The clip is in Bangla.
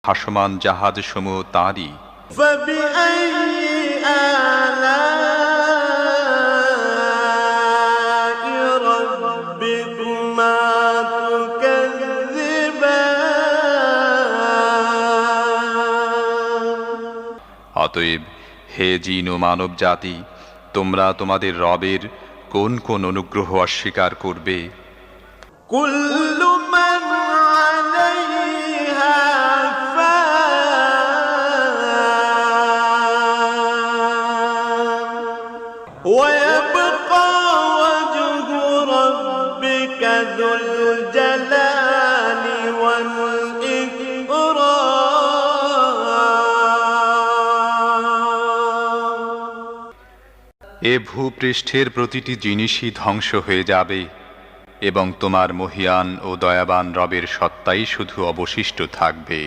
ভাসমান জাহাজ সমূহ তাঁরই। অতএব হে জিন ও মানব জাতি, তোমরা তোমাদের রবের কোন কোন অনুগ্রহ অস্বীকার করবে? এ ভূপৃষ্ঠের প্রতিটি জিনিসই ধ্বংস হয়ে যাবে এবং তোমার মহিয়ান ও দয়াবান রবের সত্তাই শুধু অবশিষ্ট থাকবে।